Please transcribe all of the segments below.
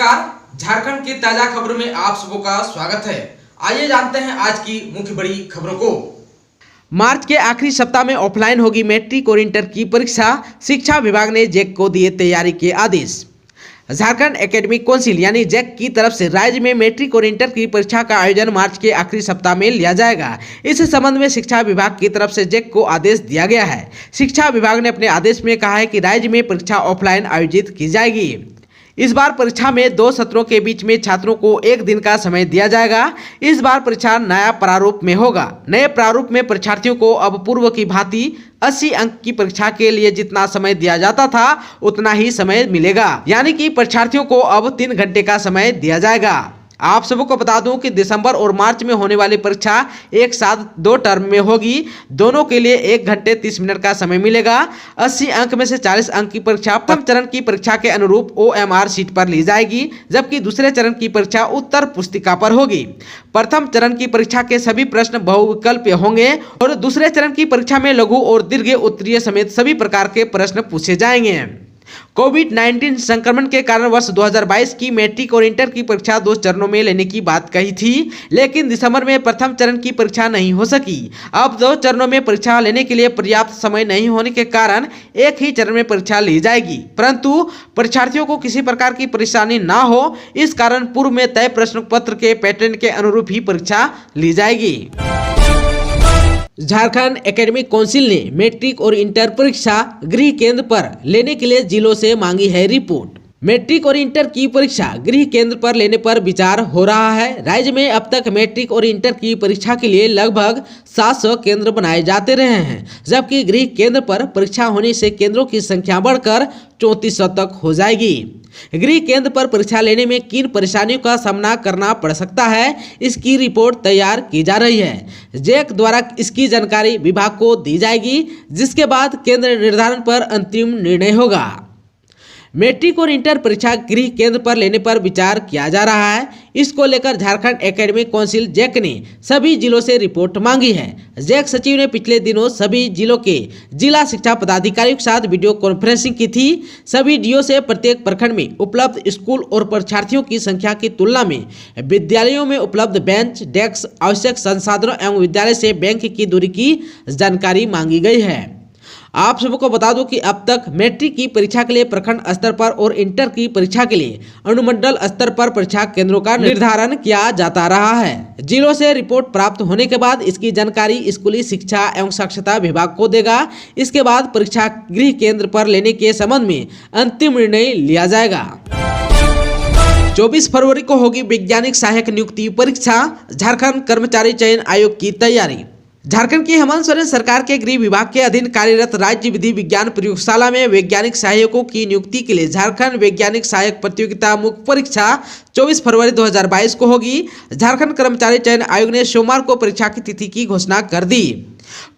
नमस्कार, झारखंड की ताजा खबरों में आप सबका स्वागत है। आइए जानते हैं आज की मुख्य बड़ी खबरों को। मार्च के आखिरी सप्ताह में ऑफलाइन होगी मैट्रिक और इंटर की परीक्षा, शिक्षा विभाग ने जैक को दिए तैयारी के आदेश। झारखंड एकेडमिक काउंसिल यानी जैक की तरफ से राज्य में मैट्रिक और इंटर की परीक्षा का आयोजन मार्च के आखिरी सप्ताह में लिया जाएगा। इस संबंध में शिक्षा विभाग की तरफ से जैक को आदेश दिया गया है। शिक्षा विभाग ने अपने आदेश में कहा है कि राज्य में परीक्षा ऑफलाइन आयोजित की जाएगी। इस बार परीक्षा में 2 सत्रों के बीच में छात्रों को 1 दिन का समय दिया जाएगा। इस बार परीक्षा नया प्रारूप में होगा। नए प्रारूप में परीक्षार्थियों को अब पूर्व की भांति 80 अंक की परीक्षा के लिए जितना समय दिया जाता था उतना ही समय मिलेगा, यानी कि परीक्षार्थियों को अब 3 घंटे का समय दिया जाएगा। आप सबको बता दूं कि दिसंबर और मार्च में होने वाली परीक्षा एक साथ 2 टर्म में होगी। दोनों के लिए 1 घंटे 30 मिनट का समय मिलेगा। 80 अंक में से 40 अंक की परीक्षा प्रथम चरण की परीक्षा के अनुरूप OMR शीट पर ली जाएगी, जबकि दूसरे चरण की परीक्षा उत्तर पुस्तिका पर होगी। प्रथम चरण की परीक्षा के सभी प्रश्न बहुविकल्पीय होंगे और दूसरे चरण की परीक्षा में लघु और दीर्घ उत्तरीय समेत सभी प्रकार के प्रश्न पूछे जाएंगे। कोविड-19 संक्रमण के कारण वर्ष 2022 की मैट्रिक और इंटर की परीक्षा 2 चरणों में लेने की बात कही थी, लेकिन दिसंबर में प्रथम चरण की परीक्षा नहीं हो सकी। अब 2 चरणों में परीक्षा लेने के लिए पर्याप्त समय नहीं होने के कारण एक ही चरण में परीक्षा ली जाएगी, परंतु परीक्षार्थियों को किसी प्रकार की परेशानी ना हो, इस कारण पूर्व में तय प्रश्न पत्र के पैटर्न के अनुरूप ही परीक्षा ली जाएगी। झारखंड एकेडमिक काउंसिल ने मैट्रिक और इंटर परीक्षा गृह केंद्र पर लेने के लिए जिलों से मांगी है रिपोर्ट। मैट्रिक और इंटर की परीक्षा गृह केंद्र पर लेने पर विचार हो रहा है। राज्य में अब तक मैट्रिक और इंटर की परीक्षा के लिए लगभग 700 केंद्र बनाए जाते रहे हैं, जबकि गृह केंद्र पर परीक्षा होने से केंद्रों की संख्या बढ़कर 3400 तक हो जाएगी। गृह केंद्र पर परीक्षा लेने में किन परेशानियों का सामना करना पड़ सकता है, इसकी रिपोर्ट तैयार की जा रही है। जैक द्वारा इसकी जानकारी विभाग को दी जाएगी, जिसके बाद केंद्र निर्धारण पर अंतिम निर्णय होगा। मैट्रिक और इंटर परीक्षा गृह केंद्र पर लेने पर विचार किया जा रहा है। इसको लेकर झारखंड एकेडमिक काउंसिल जैक ने सभी जिलों से रिपोर्ट मांगी है। जैक सचिव ने पिछले दिनों सभी जिलों के जिला शिक्षा पदाधिकारियों के साथ वीडियो कॉन्फ्रेंसिंग की थी। सभी डीओ से प्रत्येक प्रखंड में उपलब्ध स्कूल और परीक्षार्थियों की संख्या की तुलना में विद्यालयों में उपलब्ध बेंच, डेस्क, आवश्यक संसाधनों एवं विद्यालय से बैंक की दूरी की जानकारी मांगी गई है। आप सबको बता दूं कि अब तक मैट्रिक की परीक्षा के लिए प्रखंड स्तर पर और इंटर की परीक्षा के लिए अनुमंडल स्तर पर परीक्षा केंद्रों का निर्धारण किया जाता रहा है। जिलों से रिपोर्ट प्राप्त होने के बाद इसकी जानकारी स्कूली शिक्षा एवं साक्षरता विभाग को देगा। इसके बाद परीक्षा गृह केंद्र पर लेने के संबंध में अंतिम निर्णय लिया जाएगा। 24 फरवरी को होगी वैज्ञानिक सहायक नियुक्ति परीक्षा। झारखंड कर्मचारी चयन आयोग की तैयारी। झारखंड की हेमंत सोरेन सरकार के गृह विभाग के अधीन कार्यरत राज्य विधि विज्ञान प्रयोगशाला में वैज्ञानिक सहायकों की नियुक्ति के लिए झारखंड वैज्ञानिक सहायक प्रतियोगिता मुख्य परीक्षा 24 फरवरी 2022 को होगी। झारखंड कर्मचारी चयन आयोग ने सोमवार को परीक्षा की तिथि की घोषणा कर दी।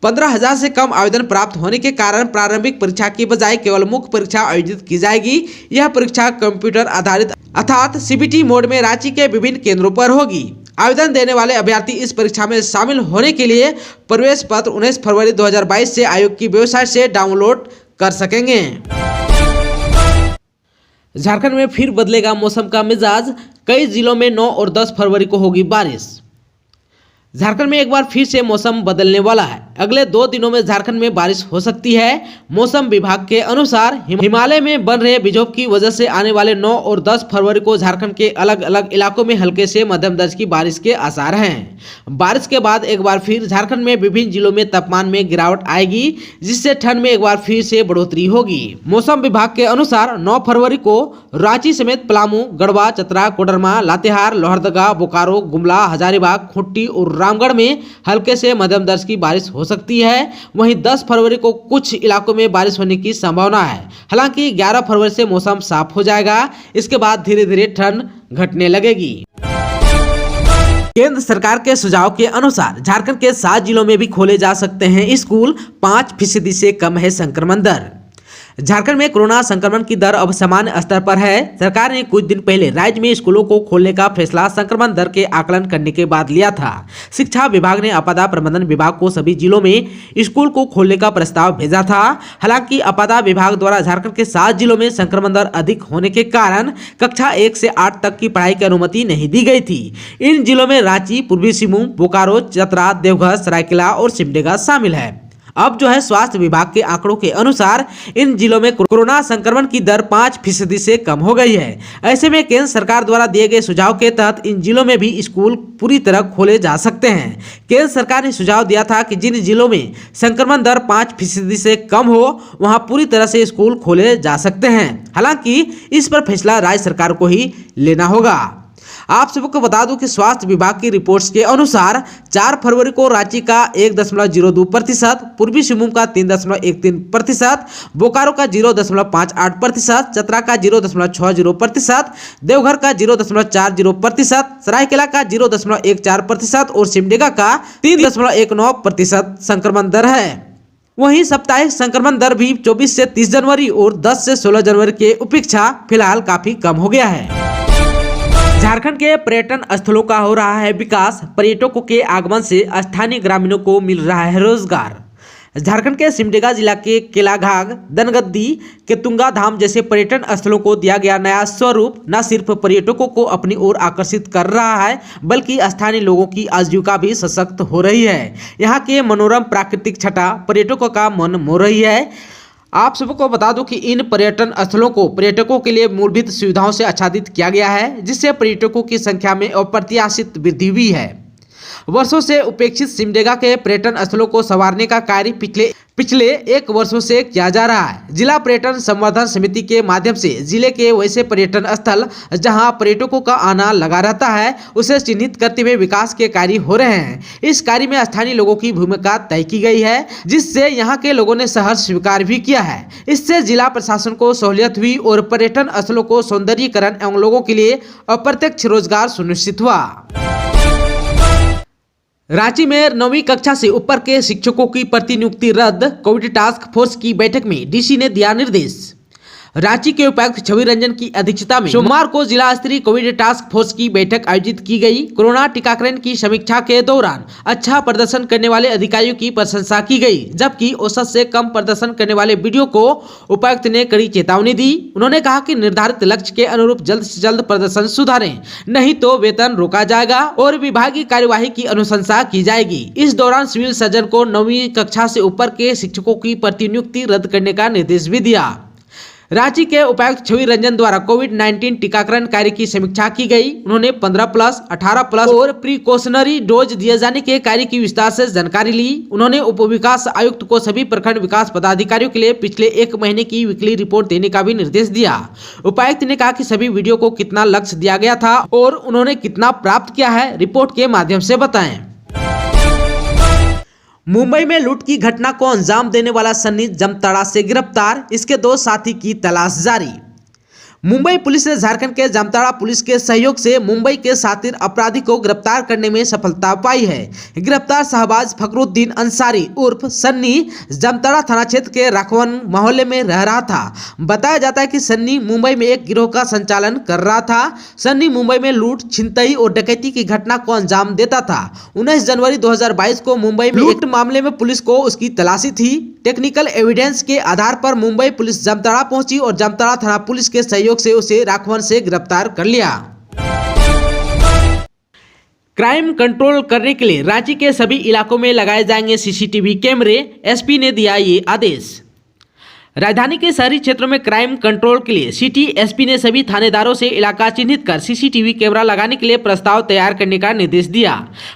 15,000 से कम आवेदन प्राप्त होने के कारण प्रारंभिक परीक्षा की बजाय केवल मुख्य परीक्षा आयोजित की जाएगी। यह परीक्षा कंप्यूटर आधारित अर्थात CBT मोड में रांची के विभिन्न केंद्रों पर होगी। आवेदन देने वाले अभ्यर्थी इस परीक्षा में शामिल होने के लिए प्रवेश पत्र 19 फरवरी 2022 से आयोग की वेबसाइट से डाउनलोड कर सकेंगे। झारखंड में फिर बदलेगा मौसम का मिजाज। कई जिलों में 9 और 10 फरवरी को होगी बारिश। झारखंड में एक बार फिर से मौसम बदलने वाला है। अगले 2 दिनों में झारखंड में बारिश हो सकती है। मौसम विभाग के अनुसार हिमालय में बन रहे बिजोप की वजह से आने वाले 9 और 10 फरवरी को झारखंड के अलग अलग इलाकों में हल्के से मध्यम दर्ज की बारिश के आसार हैं। बारिश के बाद एक बार फिर झारखंड में विभिन्न जिलों में तापमान में गिरावट आएगी, जिससे ठंड में एक बार फिर से बढ़ोतरी होगी। मौसम विभाग के अनुसार 9 फरवरी को रांची समेत पलामू, गढ़वा, चतरा, कोडरमा, लातेहार, लोहरदगा, बोकारो, गुमला, हजारीबाग, खूंटी और रामगढ़ में हल्के से मध्यम दर्ज की बारिश हो सकती है। वहीं 10 फरवरी को कुछ इलाकों में बारिश होने की संभावना है। हालांकि 11 फरवरी से मौसम साफ हो जाएगा। इसके बाद धीरे धीरे ठंड घटने लगेगी। केंद्र सरकार के सुझाव के अनुसार झारखंड के 7 जिलों में भी खोले जा सकते हैं स्कूल। 5% से कम है संक्रमण दर। झारखंड में कोरोना संक्रमण की दर अब सामान्य स्तर पर है। सरकार ने कुछ दिन पहले राज्य में स्कूलों को खोलने का फैसला संक्रमण दर के आकलन करने के बाद लिया था। शिक्षा विभाग ने आपदा प्रबंधन विभाग को सभी जिलों में स्कूल को खोलने का प्रस्ताव भेजा था। हालांकि आपदा विभाग द्वारा झारखंड के 7 जिलों में संक्रमण दर अधिक होने के कारण कक्षा 1 से 8 तक की पढ़ाई की अनुमति नहीं दी गई थी। इन जिलों में रांची, पूर्वी सिंहभूम, बोकारो, चतरा, देवघर, सरायकेला और सिमडेगा शामिल है। अब जो है स्वास्थ्य विभाग के आंकड़ों के अनुसार इन जिलों में कोरोना संक्रमण की दर 5% से कम हो गई है। ऐसे में केंद्र सरकार द्वारा दिए गए सुझाव के तहत इन जिलों में भी स्कूल पूरी तरह खोले जा सकते हैं। केंद्र सरकार ने सुझाव दिया था कि जिन जिलों में संक्रमण दर 5% से कम हो वहां पूरी तरह से स्कूल खोले जा सकते हैं। हालांकि इस पर फैसला राज्य सरकार को ही लेना होगा। आप सबको बता दूं कि स्वास्थ्य विभाग की रिपोर्ट्स के अनुसार 4 फरवरी को रांची का 1.02%, पूर्वी सिंहभूम का 3.13%, बोकारो का 0.58%, चतरा का 0.60%, देवघर का 0.40%, सरायकेला का 0.14% और सिमडेगा का 3.19% संक्रमण दर है। वहीं साप्ताहिक संक्रमण दर भी 24 से 30 जनवरी और 10 से 16 जनवरी के अपेक्षा फिलहाल काफी कम हो गया है। झारखंड के पर्यटन स्थलों का हो रहा है विकास, पर्यटकों के आगमन से स्थानीय ग्रामीणों को मिल रहा है रोजगार। झारखंड के सिमडेगा जिला के केलाघाग, दनगद्दी, केतुंगा धाम जैसे पर्यटन स्थलों को दिया गया नया स्वरूप न सिर्फ पर्यटकों को अपनी ओर आकर्षित कर रहा है बल्कि स्थानीय लोगों की आजीविका भी सशक्त हो रही है। यहाँ के मनोरम प्राकृतिक छटा पर्यटकों का मन मोह रही है। आप सबको बता दूं कि इन पर्यटन स्थलों को पर्यटकों के लिए मूलभूत सुविधाओं से आच्छादित किया गया है, जिससे पर्यटकों की संख्या में अप्रत्याशित वृद्धि हुई है। वर्षों से उपेक्षित सिमडेगा के पर्यटन स्थलों को संवारने का कार्य पिछले 1 वर्षों से किया जा रहा है। जिला पर्यटन संवर्धन समिति के माध्यम से जिले के वैसे पर्यटन स्थल जहां पर्यटकों का आना लगा रहता है उसे चिन्हित करते हुए विकास के कार्य हो रहे हैं। इस कार्य में स्थानीय लोगों की भूमिका तय की गई है, जिससे यहां के लोगों ने सहर्ष स्वीकार भी किया है। इससे जिला प्रशासन को सहूलियत हुई और पर्यटन स्थलों को सौंदर्यीकरण एवं लोगों के लिए अप्रत्यक्ष रोजगार सुनिश्चित हुआ। रांची में 9वीं कक्षा से ऊपर के शिक्षकों की प्रतिनियुक्ति रद्द, कोविड टास्क फोर्स की बैठक में डीसी ने दिया निर्देश। रांची के उपायुक्त छवि रंजन की अध्यक्षता में सोमवार को जिला स्तरीय कोविड टास्क फोर्स की बैठक आयोजित की गई। कोरोना टीकाकरण की समीक्षा के दौरान अच्छा प्रदर्शन करने वाले अधिकारियों की प्रशंसा की गई, जबकि औसत से कम प्रदर्शन करने वाले वीडियो को उपायुक्त ने कड़ी चेतावनी दी। उन्होंने कहा कि निर्धारित लक्ष्य के अनुरूप जल्द से जल्द प्रदर्शन सुधारें, नहीं तो वेतन रोका जाएगा और विभागीय कार्यवाही की अनुशंसा की जाएगी। इस दौरान सिविल सर्जन को 9वीं कक्षा से ऊपर के शिक्षकों की प्रतिनियुक्ति रद्द करने का निर्देश भी दिया। रांची के उपायुक्त छवि रंजन द्वारा कोविड-19 टीकाकरण कार्य की समीक्षा की गई। उन्होंने 15+, 18+ और प्रिकॉशनरी डोज दिए जाने के कार्य की विस्तार से जानकारी ली। उन्होंने उप विकास आयुक्त को सभी प्रखंड विकास पदाधिकारियों के लिए पिछले 1 महीने की वीकली रिपोर्ट देने का भी निर्देश दिया। उपायुक्त ने कहा कि सभी वीडियो को कितना लक्ष्य दिया गया था और उन्होंने कितना प्राप्त किया है, रिपोर्ट के माध्यम से बताएं। मुंबई में लूट की घटना को अंजाम देने वाला सन्नी जामताड़ा से गिरफ्तार, इसके 2 साथी की तलाश जारी। मुंबई पुलिस ने झारखंड के जामताड़ा पुलिस के सहयोग से मुंबई के शातिर अपराधी को गिरफ्तार करने में सफलता पाई है। गिरफ्तार शहबाज फकरुद्दीन अंसारी उर्फ सन्नी जामताड़ा थाना क्षेत्र के राखवन मोहल्ले में रह रहा था। बताया जाता है कि सन्नी मुंबई में एक गिरोह का संचालन कर रहा था। सन्नी मुंबई में लूट, छिनतई और डकैती की घटना को अंजाम देता था। 19 जनवरी 2022 को मुंबई में लूट मामले में पुलिस को उसकी तलाशी थी। टेक्निकल एविडेंस के आधार पर मुंबई पुलिस जामताड़ा पहुंची और जामताड़ा थाना पुलिस के सहयोग से उसे राखवन से गिरफ्तार कर लिया। क्राइम कंट्रोल करने के लिए रांची के सभी इलाकों में लगाए जाएंगे सीसीटीवी कैमरे, एसपी ने दिया ये आदेश। राजधानी के शहरी क्षेत्रों में क्राइम कंट्रोल के लिए सिटी एसपी ने सभी थानेदारों से इलाका चिन्हित कर सीसीटीवी कैमरा लगाने के लिए प्रस्ताव तैयार करने का निर्देश दिया।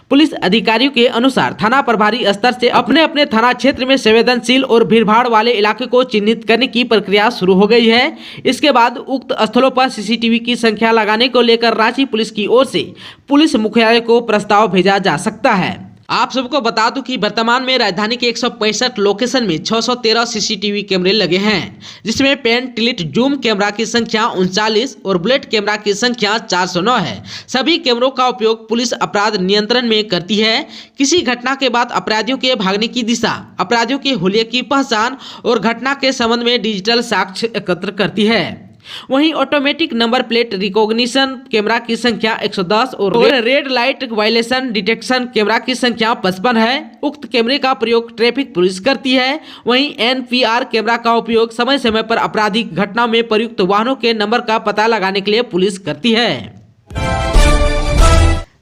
पुलिस अधिकारियों के अनुसार थाना प्रभारी स्तर से अपने अपने थाना क्षेत्र में संवेदनशील और भीड़भाड़ वाले इलाके को चिन्हित करने की प्रक्रिया शुरू हो गई है। इसके बाद उक्त स्थलों पर सीसीटीवी की संख्या लगाने को लेकर रांची पुलिस की ओर से पुलिस मुख्यालय को प्रस्ताव भेजा जा सकता है। आप सबको बता दूं कि वर्तमान में राजधानी के 165 लोकेशन में 613 सीसीटीवी कैमरे लगे हैं, जिसमें पेन टिल्ट जूम कैमरा की संख्या 39 और बुलेट कैमरा की संख्या 409 है। सभी कैमरों का उपयोग पुलिस अपराध नियंत्रण में करती है। किसी घटना के बाद अपराधियों के भागने की दिशा, अपराधियों के हुलिये की पहचान और घटना के संबंध में डिजिटल साक्ष्य एकत्र करती है। वहीं automatic number plate recognition camera की संख्या 110 और red light violation detection camera की संख्या 55 है। उक्त कैमरे का प्रयोग ट्रैफिक पुलिस करती है। वहीं एनपीआर कैमरा का उपयोग समय समय पर आपराधिक घटनाओं में प्रयुक्त वाहनों के नंबर का पता लगाने के लिए पुलिस करती है।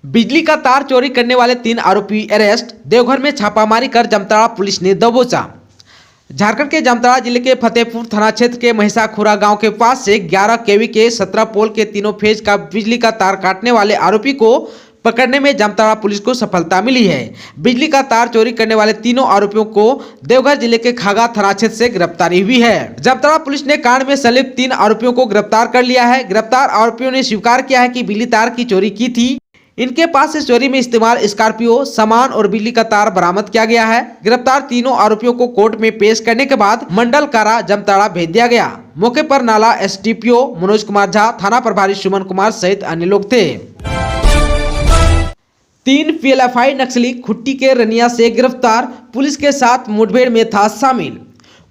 बिजली का तार चोरी करने वाले 3 आरोपी अरेस्ट, देवघर में छापामारी कर जामताड़ा पुलिस ने दबोचा। झारखंड के जामताड़ा जिले के फतेहपुर थाना क्षेत्र के महिषाखुरा गांव के पास से 11 केवी के 17 पोल के तीनों फेज का बिजली का तार काटने वाले आरोपी को पकड़ने में जामताड़ा पुलिस को सफलता मिली है। बिजली का तार चोरी करने वाले तीनों आरोपियों को देवघर जिले के खागा थाना क्षेत्र से गिरफ्तारी हुई है। जामताड़ा पुलिस ने कांड में संलिप्त 3 आरोपियों को गिरफ्तार कर लिया है। गिरफ्तार आरोपियों ने स्वीकार किया है कि बिजली तार की चोरी की थी। इनके पास से चोरी में इस्तेमाल स्कॉर्पियो, सामान और बिजली का तार बरामद किया गया है। गिरफ्तार तीनों आरोपियों को कोर्ट में पेश करने के बाद मंडल कारा जामताड़ा भेज दिया गया। मौके पर नाला एसडीपीओ मनोज कुमार झा, थाना प्रभारी सुमन कुमार सहित अन्य लोग थे। 3 पीएलएफआई नक्सली खुट्टी के रनिया से गिरफ्तार, पुलिस के साथ मुठभेड़ में था शामिल।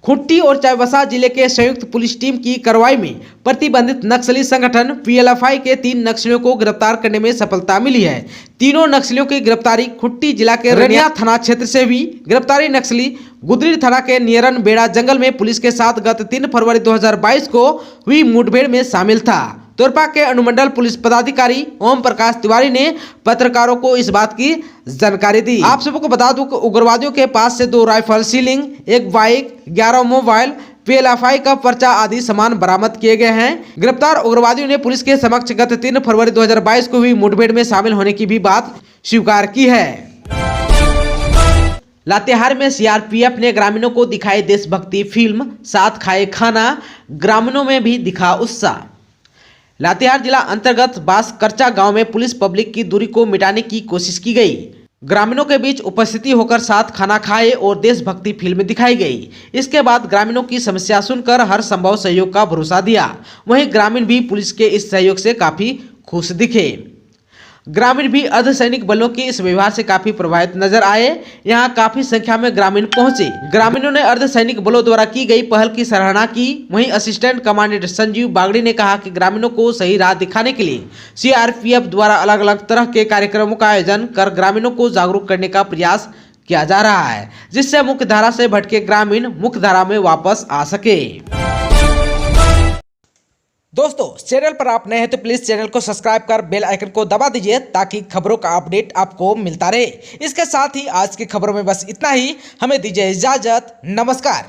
खुट्टी और चाईबासा जिले के संयुक्त पुलिस टीम की कार्रवाई में प्रतिबंधित नक्सली संगठन पीएलएफआई के 3 नक्सलियों को गिरफ्तार करने में सफलता मिली है। तीनों नक्सलियों की गिरफ्तारी खुट्टी जिला के रनिया थाना क्षेत्र से हुई। गिरफ्तारी नक्सली गुदरी थाना के नियरन बेड़ा जंगल में पुलिस के साथ गत 3 फरवरी 2022 को हुई मुठभेड़ में शामिल था। तोरपा के अनुमंडल पुलिस पदाधिकारी ओम प्रकाश तिवारी ने पत्रकारों को इस बात की जानकारी दी। आप सबको बता दूं कि उग्रवादियों के पास से 2 rifle, ceiling, 1 bike, 11 mobile, PLFI का पर्चा आदि सामान बरामद किए गए हैं। गिरफ्तार उग्रवादियों ने पुलिस के समक्ष गत 3 फरवरी 2022 को हुई मुठभेड़ में शामिल होने की भी बात स्वीकार की है। लातेहार में सीआरपीएफ ने ग्रामीणों को दिखाई देशभक्ति फिल्म, साथ खाए खाना, ग्रामीणों में भी दिखा उत्साह। लातेहार जिला अंतर्गत बासकरचा गांव में पुलिस पब्लिक की दूरी को मिटाने की कोशिश की गई। ग्रामीणों के बीच उपस्थिति होकर साथ खाना खाए और देशभक्ति फिल्म दिखाई गई। इसके बाद ग्रामीणों की समस्या सुनकर हर संभव सहयोग का भरोसा दिया। वहीं ग्रामीण भी पुलिस के इस सहयोग से काफी खुश दिखे। ग्रामीण भी अर्धसैनिक बलों के इस व्यवहार से काफी प्रभावित नजर आए। यहां काफी संख्या में ग्रामीण पहुंचे। ग्रामीणों ने अर्धसैनिक बलों द्वारा की गई पहल की सराहना की। वहीं असिस्टेंट कमांडेंट संजीव बागड़ी ने कहा कि ग्रामीणों को सही राह दिखाने के लिए सीआरपीएफ द्वारा अलग अलग तरह के कार्यक्रमों का आयोजन कर ग्रामीणों को जागरूक करने का प्रयास किया जा रहा है, जिससे मुख्य धारा से भटके ग्रामीण मुख्य धारा में वापस आ सके। दोस्तों, चैनल पर आप नए हैं तो प्लीज चैनल को सब्सक्राइब कर बेल आइकन को दबा दीजिए ताकि खबरों का अपडेट आपको मिलता रहे। इसके साथ ही आज की खबरों में बस इतना ही। हमें दीजिए इजाजत। नमस्कार।